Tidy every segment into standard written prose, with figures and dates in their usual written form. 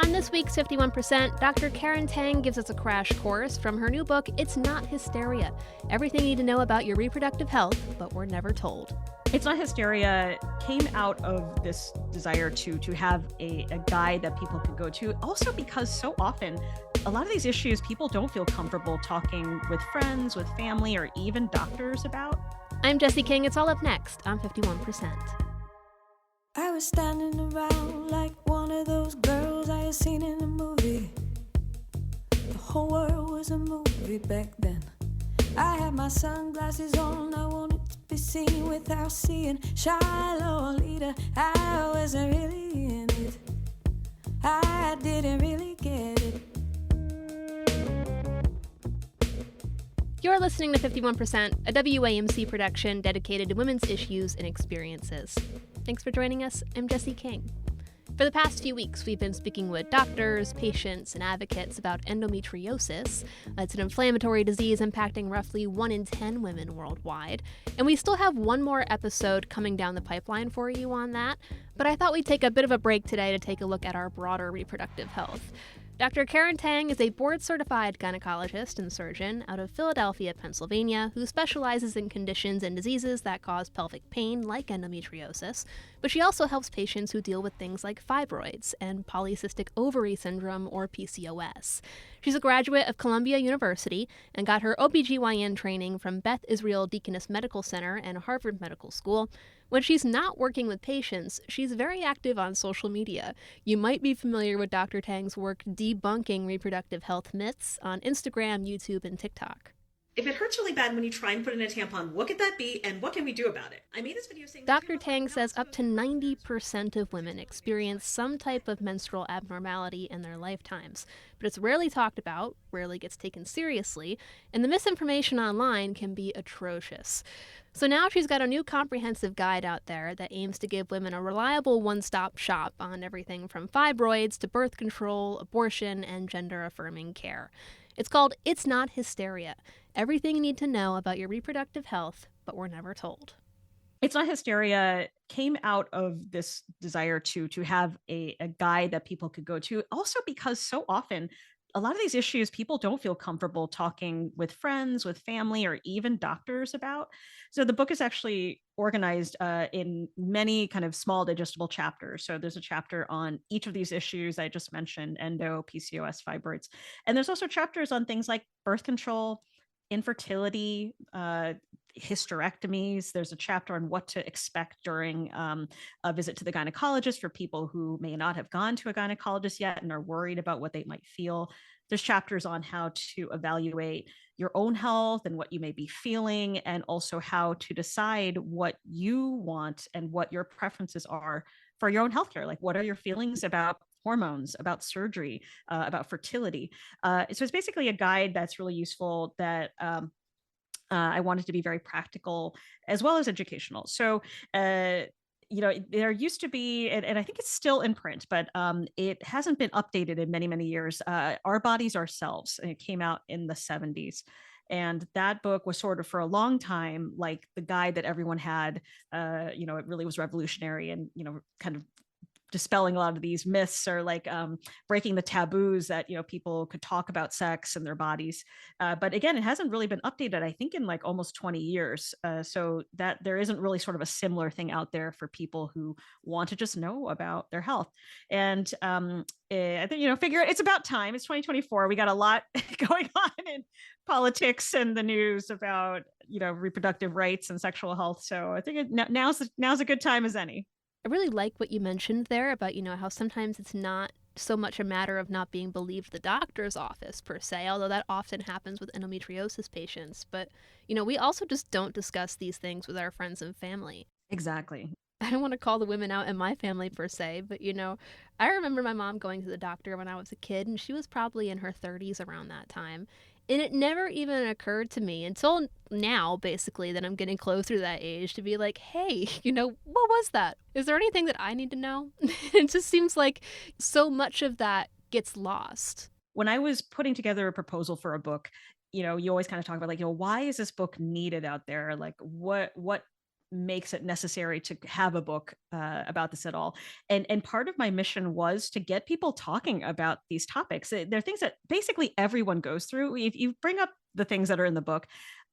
On this week's 51%, Dr. Karen Tang gives us a crash course from her new book, It's Not Hysteria. Everything you need to know about your reproductive health, but we're never told. It's Not Hysteria came out of this desire to have a guide that people could go to. Also because so often, a lot of these issues people don't feel comfortable talking with friends, with family, or even doctors about. I'm Jessie King. It's all up next on 51%. I was standing around like one of those girls I had seen in a movie. The whole world was a movie back then. I had my sunglasses on, I wanted to be seen without seeing shy Lolita. I wasn't really in it, I didn't really get it. You're listening to 51%, a WAMC production dedicated to women's issues and experiences. Thanks for joining us. I'm Jessie King. For the past few weeks, we've been speaking with doctors, patients, and advocates about endometriosis. It's an inflammatory disease impacting roughly 1 in 10 women worldwide. And we still have one more episode coming down the pipeline for you on that, but I thought we'd take a bit of a break today to take a look at our broader reproductive health. Dr. Karen Tang is a board-certified gynecologist and surgeon out of Philadelphia, Pennsylvania, who specializes in conditions and diseases that cause pelvic pain, like endometriosis, but she also helps patients who deal with things like fibroids and polycystic ovary syndrome, or PCOS. She's a graduate of Columbia University and got her OBGYN training from Beth Israel Deaconess Medical Center and Harvard Medical School. When she's not working with patients, she's very active on social media. You might be familiar with Dr. Tang's work debunking reproductive health myths on Instagram, YouTube, and TikTok. If it hurts really bad when you try and put in a tampon, what could that be and what can we do about it? I made this video saying... Dr. Tang says up to 90% of women experience some type of menstrual abnormality in their lifetimes, but it's rarely talked about, rarely gets taken seriously, and the misinformation online can be atrocious. So now she's got a new comprehensive guide out there that aims to give women a reliable one-stop shop on everything from fibroids to birth control, abortion, and gender-affirming care. It's called It's Not Hysteria. Everything you need to know about your reproductive health, but we're never told. It's Not Hysteria came out of this desire to have a guide that people could go to. Also because so often, a lot of these issues people don't feel comfortable talking with friends, with family, or even doctors about. So the book is actually organized in many kind of small digestible chapters. So there's a chapter on each of these issues I just mentioned: endo, PCOS, fibroids. And there's also chapters on things like birth control, infertility, hysterectomies. There's a chapter on what to expect during a visit to the gynecologist for people who may not have gone to a gynecologist yet and are worried about what they might feel. There's chapters on how to evaluate your own health and what you may be feeling, and also how to decide what you want and what your preferences are for your own healthcare. Like, what are your feelings about hormones, about surgery, about fertility? So it's basically a guide that's really useful that I wanted to be very practical as well as educational. So, there used to be, and I think it's still in print, but it hasn't been updated in many, many years. Our Bodies, Ourselves, and it came out in the 70s. And that book was sort of for a long time like the guide that everyone had. It really was revolutionary and, kind of dispelling a lot of these myths, or like breaking the taboos that people could talk about sex and their bodies. But again, it hasn't really been updated, I think, in like almost 20 years. So that there isn't really sort of a similar thing out there for people who want to just know about their health. And I think figure it's about time. It's 2024. We got a lot going on in politics and the news about reproductive rights and sexual health. So I think now's a good time as any. I really like what you mentioned there about, how sometimes it's not so much a matter of not being believed the doctor's office per se, although that often happens with endometriosis patients. But, we also just don't discuss these things with our friends and family. Exactly. I don't want to call the women out in my family per se, but, I remember my mom going to the doctor when I was a kid, and she was probably in her 30s around that time. And it never even occurred to me until now, basically, that I'm getting closer to that age to be like, hey, what was that? Is there anything that I need to know? It just seems like so much of that gets lost. When I was putting together a proposal for a book, you always kind of talk about like, why is this book needed out there? Like what makes it necessary to have a book about this at all. And part of my mission was to get people talking about these topics. They're things that basically everyone goes through. If you bring up the things that are in the book,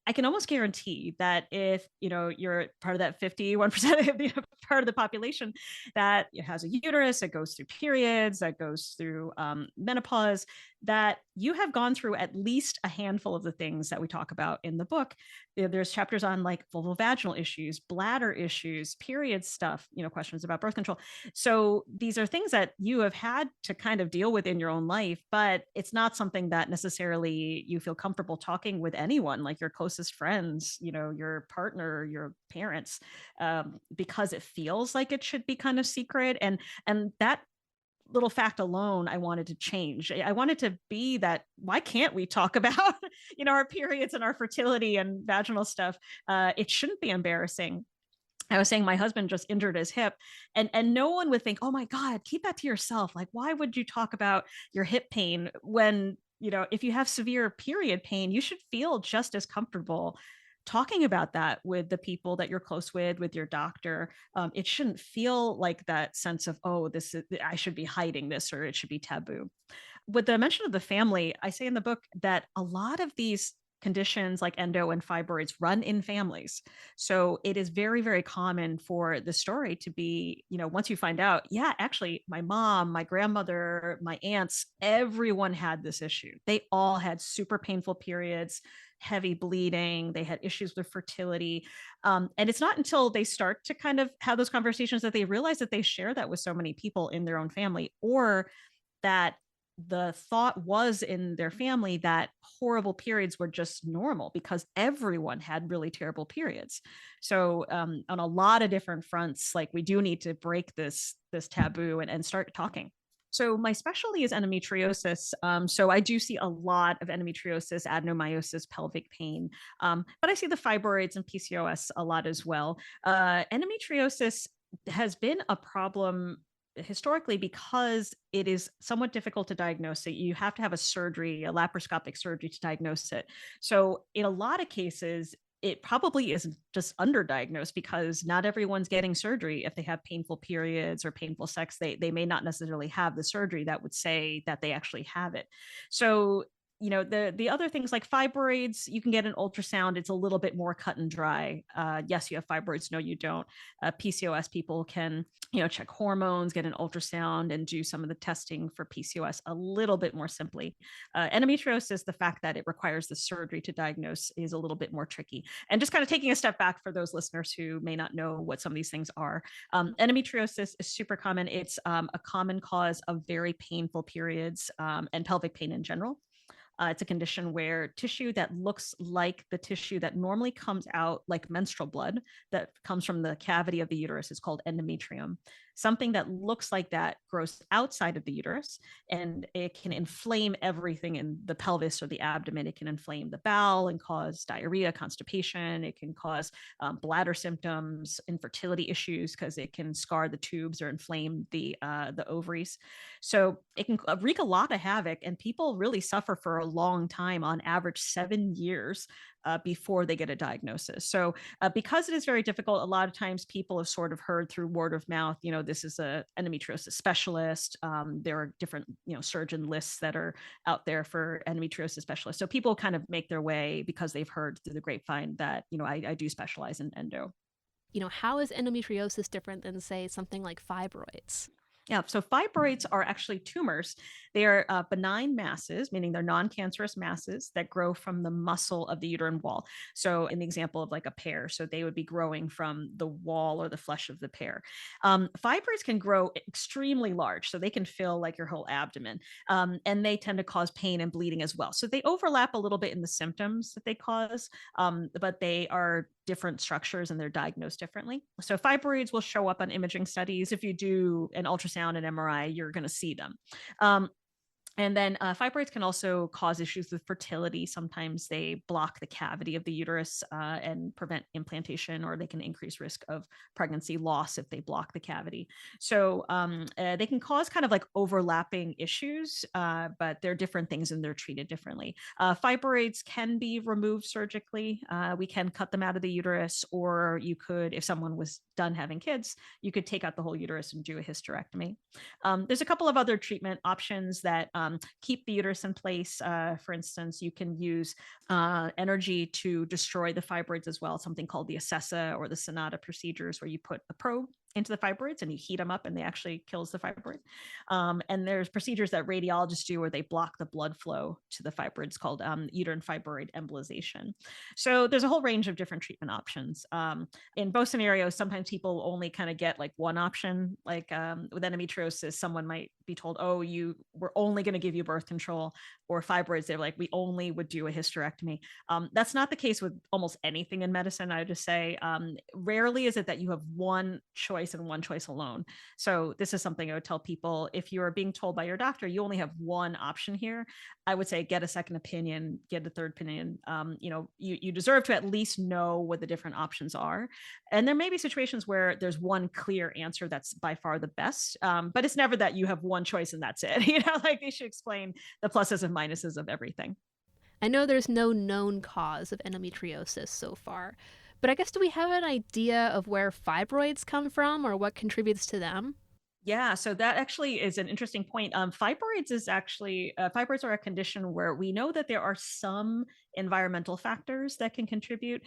I can almost guarantee that if you're part of that 51% of the part of the population that has a uterus, that goes through periods, that goes through menopause, that you have gone through at least a handful of the things that we talk about in the book. There's chapters on like vulvovaginal issues, bladder issues, period stuff, questions about birth control. So these are things that you have had to kind of deal with in your own life, but it's not something that necessarily you feel comfortable talking with anyone, like your closest friends, your partner, your parents, because it feels like it should be kind of secret. And that little fact alone, I wanted to change. I wanted to be that, why can't we talk about, our periods and our fertility and vaginal stuff? It shouldn't be embarrassing. I was saying my husband just injured his hip, and no one would think, oh my God, keep that to yourself. Like, why would you talk about your hip pain when, if you have severe period pain, you should feel just as comfortable talking about that with the people that you're close with your doctor. It shouldn't feel like that sense of, oh, I should be hiding this, or it should be taboo. With the mention of the family, I say in the book that a lot of these conditions like endo and fibroids run in families. So it is very, very common for the story to be, once you find out, yeah, actually my mom, my grandmother, my aunts, everyone had this issue. They all had super painful periods, heavy bleeding, they had issues with fertility. And it's not until they start to kind of have those conversations that they realize that they share that with so many people in their own family, or that the thought was in their family that horrible periods were just normal because everyone had really terrible periods. So on a lot of different fronts, like, we do need to break this taboo and start talking. So my specialty is endometriosis. So I do see a lot of endometriosis, adenomyosis, pelvic pain, but I see the fibroids and PCOS a lot as well. Endometriosis has been a problem historically because it is somewhat difficult to diagnose. So you have to have a surgery, a laparoscopic surgery, to diagnose it. So in a lot of cases, it probably is just underdiagnosed because not everyone's getting surgery. If they have painful periods or painful sex, they may not necessarily have the surgery that would say that they actually have it. So the other things like fibroids, you can get an ultrasound. It's a little bit more cut and dry. Yes, you have fibroids. No, you don't. PCOS people can, check hormones, get an ultrasound, and do some of the testing for PCOS a little bit more simply. Endometriosis, the fact that it requires the surgery to diagnose, is a little bit more tricky. And just kind of taking a step back for those listeners who may not know what some of these things are. Endometriosis is super common. It's a common cause of very painful periods and pelvic pain in general. It's a condition where tissue that looks like the tissue that normally comes out like menstrual blood that comes from the cavity of the uterus is called endometrium. Something that looks like that grows outside of the uterus, and it can inflame everything in the pelvis or the abdomen. It can inflame the bowel and cause diarrhea, constipation. It can cause bladder symptoms, infertility issues, because it can scar the tubes or inflame the ovaries. So it can wreak a lot of havoc, and people really suffer for a long time, on average 7 years before they get a diagnosis. So because it is very difficult, a lot of times people have sort of heard through word of mouth, this is a endometriosis specialist. There are different, surgeon lists that are out there for endometriosis specialists. So people kind of make their way because they've heard through the grapevine that, I do specialize in endo. How is endometriosis different than, say, something like fibroids? Yeah, so fibroids are actually tumors. They are benign masses, meaning they're non-cancerous masses that grow from the muscle of the uterine wall. So in the example of like a pear, so they would be growing from the wall or the flesh of the pear. Fibroids can grow extremely large, so they can fill like your whole abdomen, and they tend to cause pain and bleeding as well. So they overlap a little bit in the symptoms that they cause, but they are different structures and they're diagnosed differently. So fibroids will show up on imaging studies. If you do an ultrasound and MRI, you're going to see them. And then fibroids can also cause issues with fertility. Sometimes they block the cavity of the uterus and prevent implantation, or they can increase risk of pregnancy loss if they block the cavity. So they can cause kind of like overlapping issues, but they're different things and they're treated differently. Fibroids can be removed surgically. We can cut them out of the uterus, or you could, if someone was done having kids, you could take out the whole uterus and do a hysterectomy. There's a couple of other treatment options that keep the uterus in place. For instance, you can use energy to destroy the fibroids as well, something called the Acessa or the Sonata procedures, where you put a probe into the fibroids and you heat them up and they actually kills the fibroid. And there's procedures that radiologists do where they block the blood flow to the fibroids called uterine fibroid embolization. So there's a whole range of different treatment options. In both scenarios, sometimes people only kind of get like one option. Like with endometriosis, someone might be told, oh, we're only going to give you birth control, or fibroids, they're like, we only would do a hysterectomy. That's not the case with almost anything in medicine. I would just say rarely is it that you have one choice and one choice alone. So this is something I would tell people: if you are being told by your doctor you only have one option here, I would say get a second opinion, get a third opinion. You deserve to at least know what the different options are. And there may be situations where there's one clear answer that's by far the best, but it's never that you have one choice and that's it. Like they should explain the pluses and minuses of everything. I know there's no known cause of endometriosis so far, but I guess do we have an idea of where fibroids come from or what contributes to them? Yeah, so that actually is an interesting point. Fibroids are a condition where we know that there are some environmental factors that can contribute.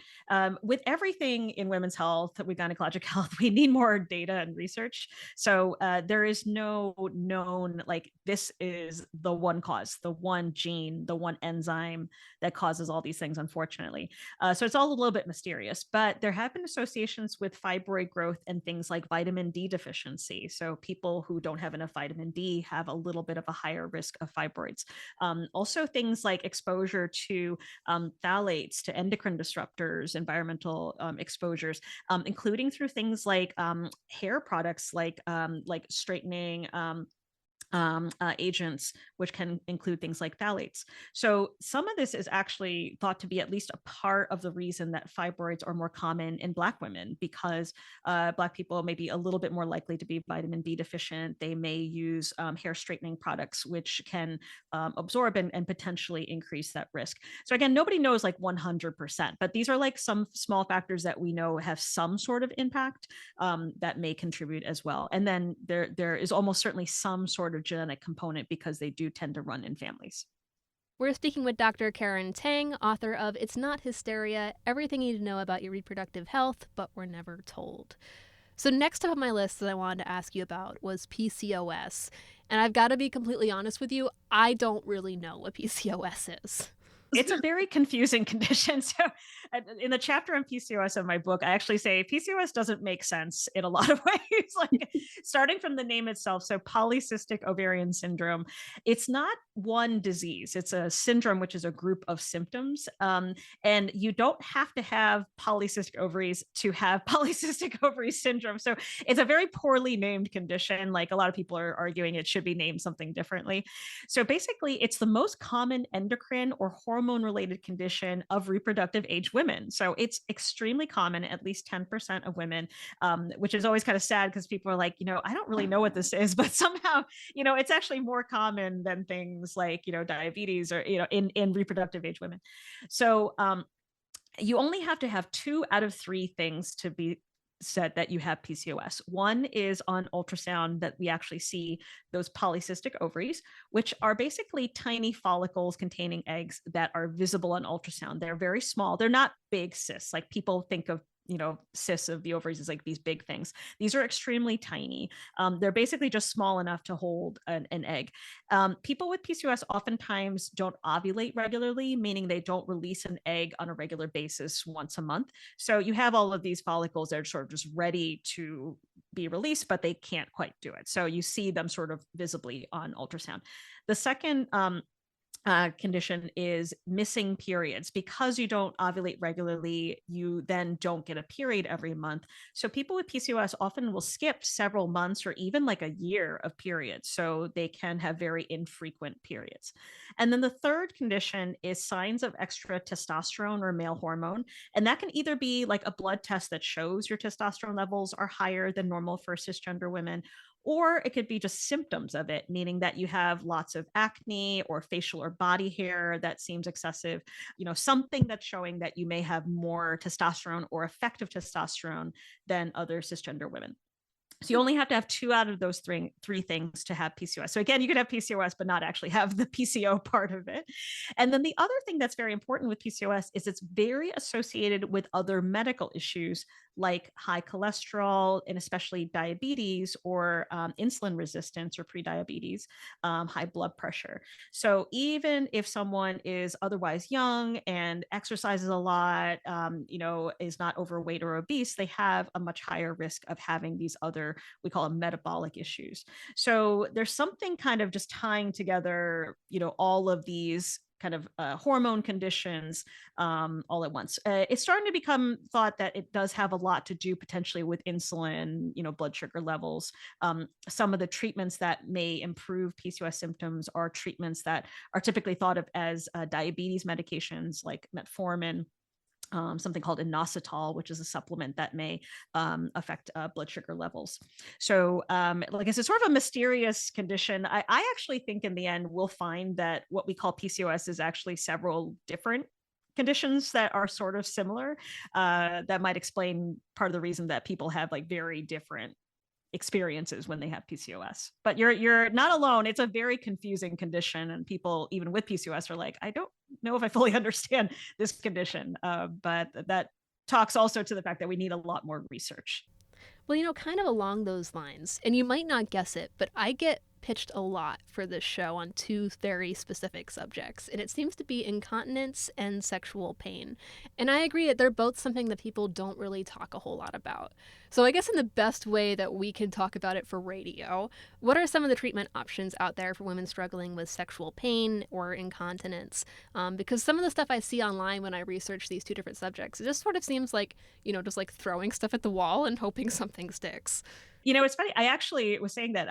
With everything in women's health, with gynecologic health, we need more data and research. So there is no known, like, this is the one cause, the one gene, the one enzyme that causes all these things, unfortunately. So it's all a little bit mysterious, but there have been associations with fibroid growth and things like vitamin D deficiency. So people who don't have enough vitamin D have a little bit of a higher risk of fibroids. Also things like exposure to phthalates, to endocrine disruptors, environmental exposures, including through things like hair products, like straightening agents, which can include things like phthalates. So some of this is actually thought to be at least a part of the reason that fibroids are more common in Black women, because Black people may be a little bit more likely to be vitamin D deficient. They may use hair straightening products, which can absorb and potentially increase that risk. So again, nobody knows like 100%, but these are like some small factors that we know have some sort of impact that may contribute as well. And then there is almost certainly some sort of genetic component, because they do tend to run in families. We're speaking with Dr. Karen Tang, author of It's Not Hysteria, Everything You Need to Know About Your Reproductive Health, But We're Never Told. So next up on my list that I wanted to ask you about was PCOS. And I've got to be completely honest with you, I don't really know what PCOS is. It's a very confusing condition. So in the chapter on PCOS of my book, I actually say PCOS doesn't make sense in a lot of ways, like starting from the name itself. So polycystic ovarian syndrome, it's not one disease. It's a syndrome, which is a group of symptoms. And you don't have to have polycystic ovaries to have polycystic ovary syndrome. So it's a very poorly named condition. Like a lot of people are arguing it should be named something differently. So basically, it's the most common endocrine or hormone-related condition of reproductive age women. So it's extremely common, at least 10% of women, which is always kind of sad because people are like, I don't really know what this is, but somehow, it's actually more common than things like, diabetes or, in reproductive age women. So you only have to have 2 out of 3 things to be said that you have PCOS. One is on ultrasound that we actually see those polycystic ovaries, which are basically tiny follicles containing eggs that are visible on ultrasound. They're very small. They're not big cysts. Like people think of cysts of the ovaries is like these big things. These are extremely tiny. They're basically just small enough to hold an egg. People with PCOS oftentimes don't ovulate regularly, meaning they don't release an egg on a regular basis once a month. So you have all of these follicles that are sort of just ready to be released, but they can't quite do it. So you see them sort of visibly on ultrasound. The second condition is missing periods. Because you don't ovulate regularly, you then don't get a period every month. So people with PCOS often will skip several months or even like a year of periods. So they can have very infrequent periods. And then the third condition is signs of extra testosterone or male hormone. And that can either be like a blood test that shows your testosterone levels are higher than normal for cisgender women, or it could be just symptoms of it, meaning that you have lots of acne or facial or body hair that seems excessive, something that's showing that you may have more testosterone or effective testosterone than other cisgender women. So you only have to have 2 out of those three things to have PCOS. So again, you could have PCOS, but not actually have the PCO part of it. And then the other thing that's very important with PCOS is it's very associated with other medical issues like high cholesterol and especially diabetes or insulin resistance or prediabetes, high blood pressure. So even if someone is otherwise young and exercises a lot, is not overweight or obese, they have a much higher risk of having these other, we call them metabolic issues. So there's something kind of just tying together, all of these kind of hormone conditions all at once. It's starting to become thought that it does have a lot to do potentially with insulin, blood sugar levels. Some of the treatments that may improve PCOS symptoms are treatments that are typically thought of as diabetes medications like metformin, something called inositol, which is a supplement that may affect blood sugar levels. So like I said, sort of a mysterious condition. I actually think in the end, we'll find that what we call PCOS is actually several different conditions that are sort of similar. That might explain part of the reason that people have like very different experiences when they have PCOS. But you're not alone. It's a very confusing condition, and people even with PCOS are like, I don't know if I fully understand this condition. But that talks also to the fact that we need a lot more research. Well, kind of along those lines, and you might not guess it, but I get pitched a lot for this show on 2 very specific subjects, and it seems to be incontinence and sexual pain. And I agree that they're both something that people don't really talk a whole lot about. So I guess in the best way that we can talk about it for radio, what are some of the treatment options out there for women struggling with sexual pain or incontinence? Because some of the stuff I see online when I research these 2 different subjects, it just sort of seems like, just like throwing stuff at the wall and hoping something sticks. It's funny. I actually was saying that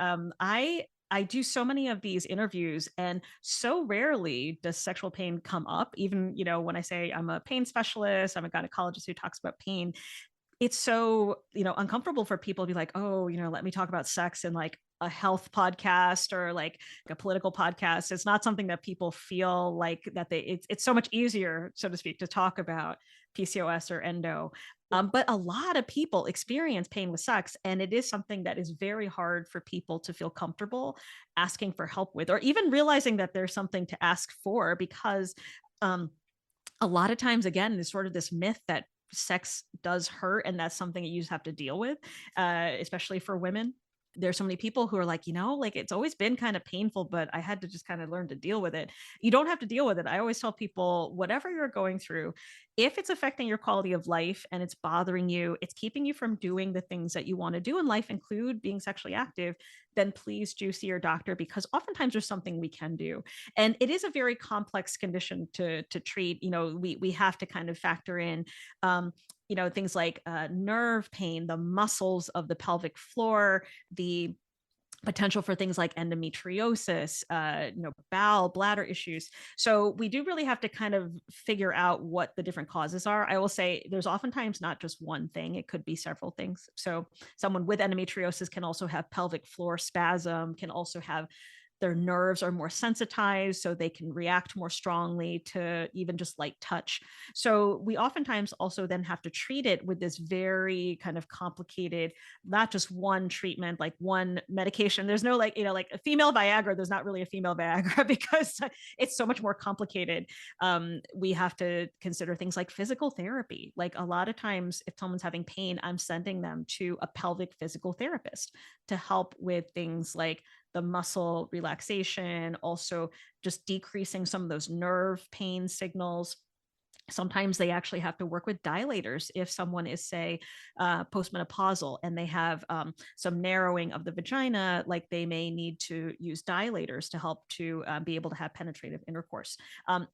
I do so many of these interviews, and so rarely does sexual pain come up. Even, when I say I'm a pain specialist, I'm a gynecologist who talks about pain, it's so, uncomfortable for people to be like, oh, let me talk about sex in like a health podcast or like a political podcast. It's not something that people feel like that it's so much easier, so to speak, to talk about PCOS or endo. But a lot of people experience pain with sex, and it is something that is very hard for people to feel comfortable asking for help with, or even realizing that there's something to ask for, because a lot of times, again, there's sort of this myth that sex does hurt, and that's something that you just have to deal with, especially for women. There's so many people who are like, like it's always been kind of painful, but I had to just kind of learn to deal with it. You don't have to deal with it. I always tell people, whatever you're going through, if it's affecting your quality of life and it's bothering you, it's keeping you from doing the things that you want to do in life, include being sexually active, then please do see your doctor, because oftentimes there's something we can do. And it is a very complex condition to treat. We have to kind of factor in things like nerve pain, the muscles of the pelvic floor, the potential for things like endometriosis, bowel, bladder issues. So we do really have to kind of figure out what the different causes are. I will say there's oftentimes not just one thing. It could be several things. So someone with endometriosis can also have pelvic floor spasm, can also have their nerves are more sensitized, so they can react more strongly to even just light touch. So we oftentimes also then have to treat it with this very kind of complicated, not just one treatment, like one medication. There's no like a female Viagra. There's not really a female Viagra because it's so much more complicated. We have to consider things like physical therapy. Like a lot of times if someone's having pain, I'm sending them to a pelvic physical therapist to help with things like the muscle relaxation, also just decreasing some of those nerve pain signals. Sometimes they actually have to work with dilators if someone is, say, postmenopausal and they have some narrowing of the vagina, like they may need to use dilators to help to be able to have penetrative intercourse.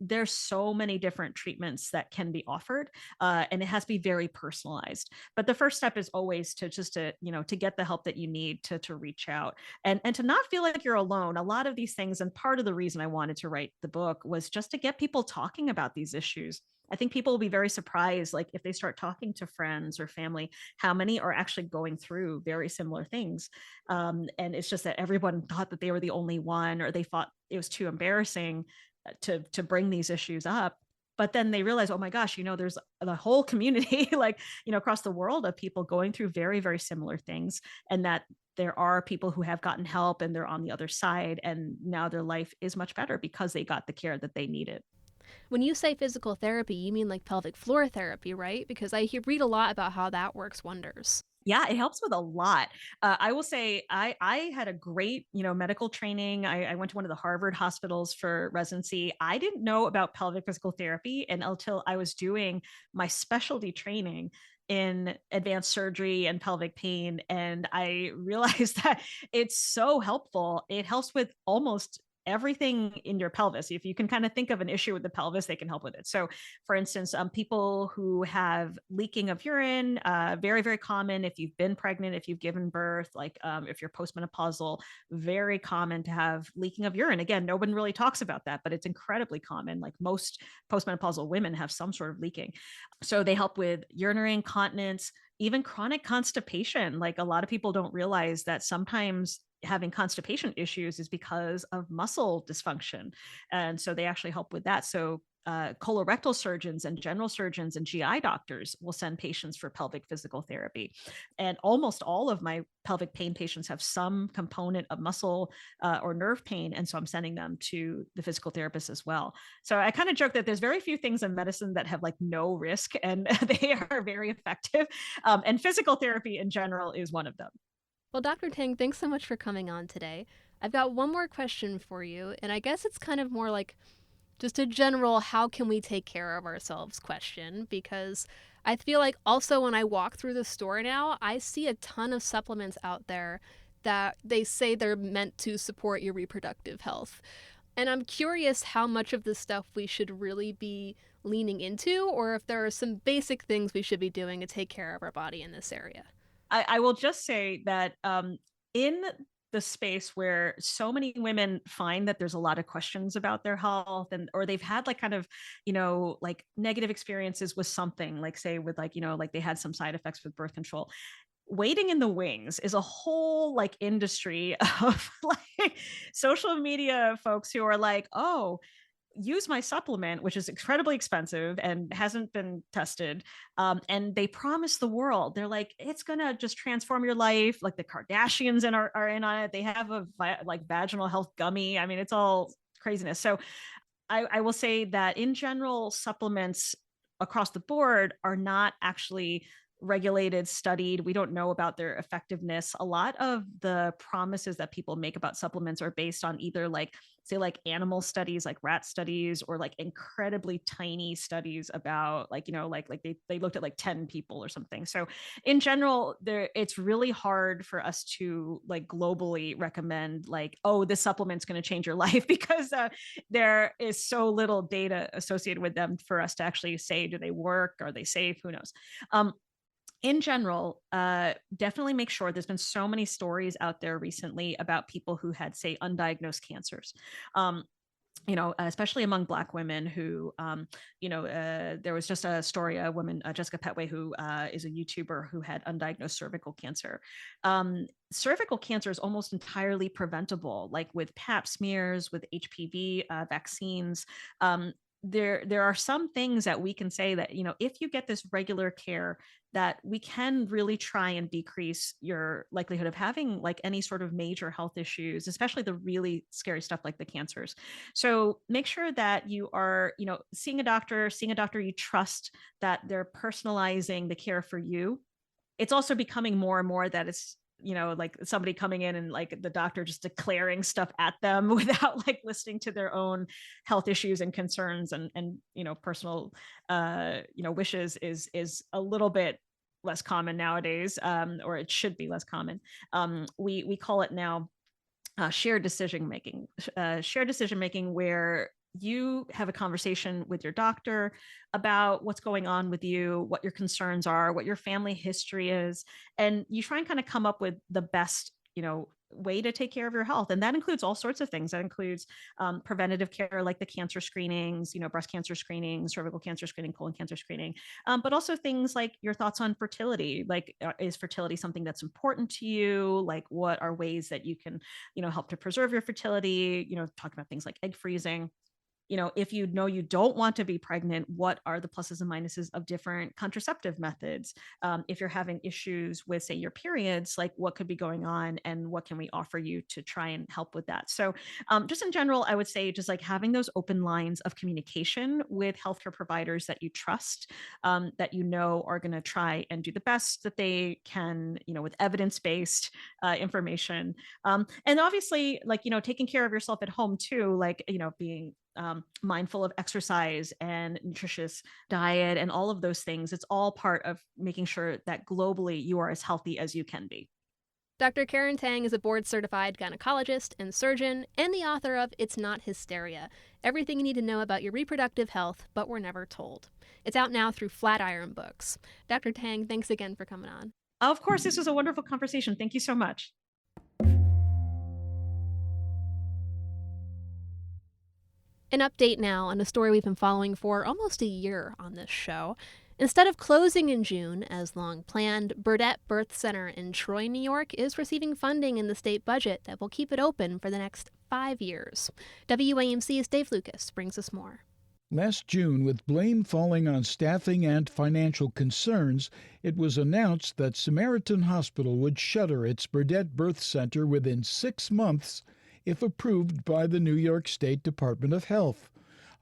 There's so many different treatments that can be offered, and it has to be very personalized. But the first step is always to to get the help that you need to reach out and to not feel like you're alone. A lot of these things, and part of the reason I wanted to write the book was just to get people talking about these issues. I think people will be very surprised, like if they start talking to friends or family, how many are actually going through very similar things. And it's just that everyone thought that they were the only one, or they thought it was too embarrassing to bring these issues up. But then they realize, oh my gosh, there's the whole community, like, across the world of people going through very, very similar things, and that there are people who have gotten help and they're on the other side, and now their life is much better because they got the care that they needed. When you say physical therapy, you mean like pelvic floor therapy, right? Because I read a lot about how that works wonders. Yeah, it helps with a lot. I will say I had a great, medical training. I went to one of the Harvard hospitals for residency. I didn't know about pelvic physical therapy until I was doing my specialty training in advanced surgery and pelvic pain. And I realized that it's so helpful. It helps with almost everything in your pelvis. If you can kind of think of an issue with the pelvis, they can help with it. So for instance, people who have leaking of urine, very, very common if you've been pregnant, if you've given birth, like if you're postmenopausal, very common to have leaking of urine. Again, no one really talks about that, but it's incredibly common. Like most postmenopausal women have some sort of leaking. So they help with urinary incontinence, even chronic constipation. Like a lot of people don't realize that sometimes having constipation issues is because of muscle dysfunction. And so they actually help with that. So colorectal surgeons and general surgeons and GI doctors will send patients for pelvic physical therapy. And almost all of my pelvic pain patients have some component of muscle or nerve pain. And so I'm sending them to the physical therapist as well. So I kind of joke that there's very few things in medicine that have like no risk, and they are very effective. And physical therapy in general is one of them. Well, Dr. Tang, thanks so much for coming on today. I've got one more question for you, and I guess it's kind of more like just a general how can we take care of ourselves question, because I feel like also when I walk through the store now, I see a ton of supplements out there that they say they're meant to support your reproductive health. And I'm curious how much of this stuff we should really be leaning into, or if there are some basic things we should be doing to take care of our body in this area. I will just say that in the space where so many women find that there's a lot of questions about their health, or they've had like kind of, like negative experiences with something, like say with like, like they had some side effects with birth control. Waiting in the wings is a whole like industry of like social media folks who are like, oh, use my supplement, which is incredibly expensive and hasn't been tested. And they promise the world. They're like, it's going to just transform your life. Like the Kardashians are in on it. They have a like vaginal health gummy. I mean, it's all craziness. So I will say that in general, supplements across the board are not actually regulated, studied. We don't know about their effectiveness. A lot of the promises that people make about supplements are based on either like, say, like animal studies, like rat studies, or like incredibly tiny studies about like, like they looked at like 10 people or something. So in general, it's really hard for us to like globally recommend like, oh, this supplement's going to change your life, because there is so little data associated with them for us to actually say, do they work? Are they safe? Who knows? In general, definitely make sure. There's been so many stories out there recently about people who had, say, undiagnosed cancers. Especially among Black women who, there was just a story, a woman, Jessica Petway, who is a YouTuber who had undiagnosed cervical cancer. Cervical cancer is almost entirely preventable, like with Pap smears, with HPV vaccines. There are some things that we can say that, if you get this regular care, that we can really try and decrease your likelihood of having like any sort of major health issues, especially the really scary stuff like the cancers. So make sure that you are, seeing a doctor you trust, that they're personalizing the care for you. It's also becoming more and more that it's like somebody coming in and like the doctor just declaring stuff at them without like listening to their own health issues and concerns and personal, wishes is a little bit less common nowadays, or it should be less common. We call it now shared decision making, where you have a conversation with your doctor about what's going on with you, what your concerns are, what your family history is, and you try and kind of come up with the best, way to take care of your health. And that includes all sorts of things. That includes preventative care, like the cancer screenings, breast cancer screening, cervical cancer screening, colon cancer screening, but also things like your thoughts on fertility. Like, is fertility something that's important to you? Like, what are ways that you can, help to preserve your fertility? Talking about things like egg freezing. If you know you don't want to be pregnant, what are the pluses and minuses of different contraceptive methods? If you're having issues with, say, your periods, like what could be going on and what can we offer you to try and help with that? So just in general, I would say just like having those open lines of communication with healthcare providers that you trust, that are going to try and do the best that they can, with evidence-based information. And obviously, like, taking care of yourself at home too, like, being mindful of exercise and nutritious diet and all of those things. It's all part of making sure that globally you are as healthy as you can be. Dr. Karen Tang is a board-certified gynecologist and surgeon and the author of It's Not Hysteria, Everything You Need to Know About Your Reproductive Health, But We're Never Told. It's out now through Flatiron Books. Dr. Tang, thanks again for coming on. Of course, this was a wonderful conversation. Thank you so much. An update now on a story we've been following for almost a year on this show. Instead of closing in June, as long planned, Burdett Birth Center in Troy, New York is receiving funding in the state budget that will keep it open for the next 5 years. WAMC's Dave Lucas brings us more. Last June, with blame falling on staffing and financial concerns, it was announced that Samaritan Hospital would shutter its Burdett Birth Center within 6 months if approved by the New York State Department of Health.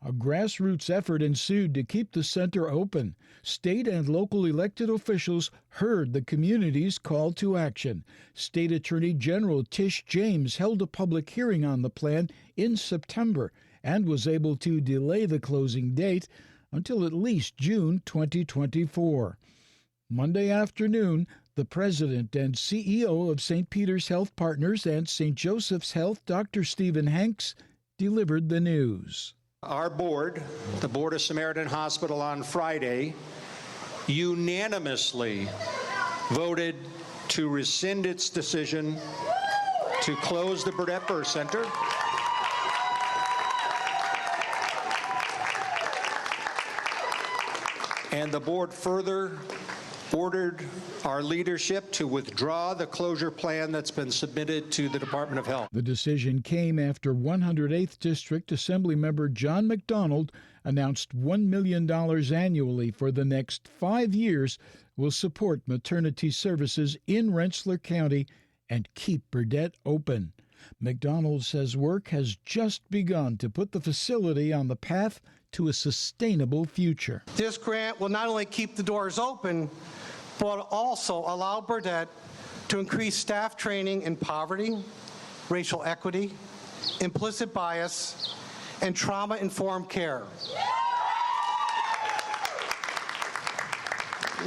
A grassroots effort ensued to keep the center open. State and local elected officials heard the community's call to action. State Attorney General Tish James held a public hearing on the plan in September and was able to delay the closing date until at least June 2024. Monday afternoon, the president and CEO of St. Peter's Health Partners and St. Joseph's Health, Dr. Stephen Hanks, delivered the news. Our board, the Board of Samaritan Hospital, on Friday, unanimously voted to rescind its decision to close the Burdett Birth Center. And the board further ordered our leadership to withdraw the closure plan that's been submitted to the Department of Health. The decision came after 108th District Assemblymember John McDonald announced $1 million annually for the next 5 years will support maternity services in Rensselaer County and keep Burdett open. McDonald says work has just begun to put the facility on the path to a sustainable future. This grant will not only keep the doors open, but also allow Burdett to increase staff training in poverty, racial equity, implicit bias, and trauma-informed care,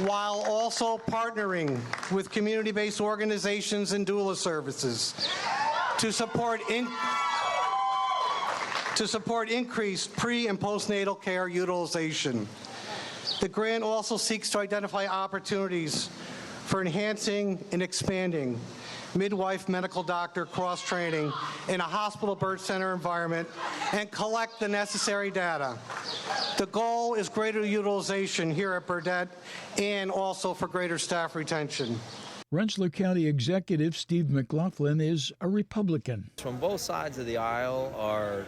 while also partnering with community-based organizations and doula services to support increased pre- and postnatal care utilization. The grant also seeks to identify opportunities for enhancing and expanding midwife medical doctor cross-training in a hospital birth center environment and collect the necessary data. The goal is greater utilization here at Burdett and also for greater staff retention. Rensselaer County Executive Steve McLaughlin is a Republican. From both sides of the aisle are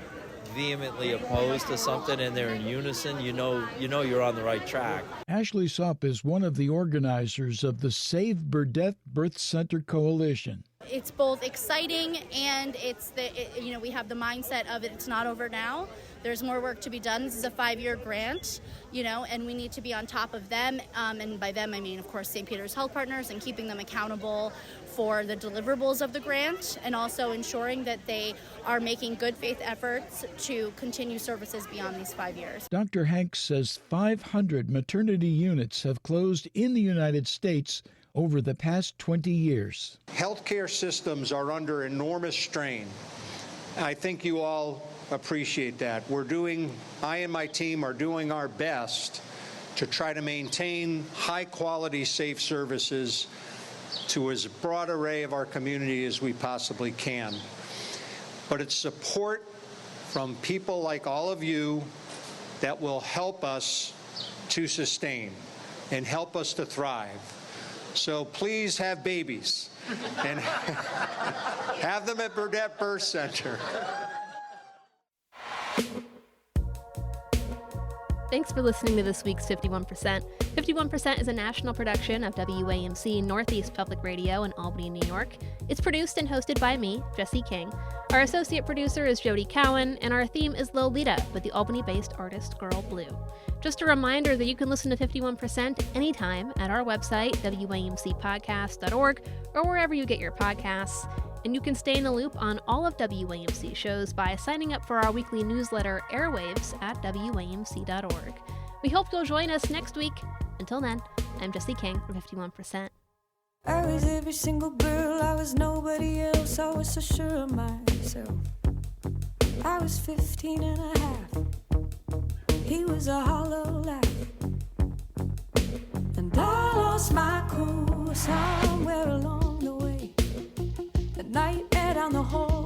vehemently opposed to something and they're in unison, you know you're on the right track. Ashley Sopp is one of the organizers of the Save Burdett Birth Center Coalition. It's both exciting and we have the mindset of it's not over now. There's more work to be done. This is a 5-year grant, and we need to be on top of them. And by them, I mean, of course, St. Peter's Health Partners and keeping them accountable for the deliverables of the grant and also ensuring that they are making good faith efforts to continue services beyond these 5 years. Dr. Hanks says 500 maternity units have closed in the United States over the past 20 years. Healthcare systems are under enormous strain. I think you all appreciate that. I and my team are doing our best to try to maintain high-quality, safe services to as broad array of our community as we possibly can. But it's support from people like all of you that will help us to sustain and help us to thrive. So please have babies and have them at Burdett Birth Center. Thanks for listening to this week's 51%. 51% is a national production of WAMC Northeast Public Radio in Albany, New York. It's produced and hosted by me, Jesse King. Our associate producer is Jody Cowan, and our theme is Lolita with the Albany-based artist Girl Blue. Just a reminder that you can listen to 51% anytime at our website, wamcpodcast.org, or wherever you get your podcasts. And you can stay in the loop on all of WAMC shows by signing up for our weekly newsletter, Airwaves, at wamc.org. We hope you'll join us next week. Until then, I'm Jesse King for 51%. I was every single girl, I was nobody else, I was so sure of myself. I was 15 and a half, he was a hollow laugh. And I lost my cool somewhere along the way. The nightmare down the hall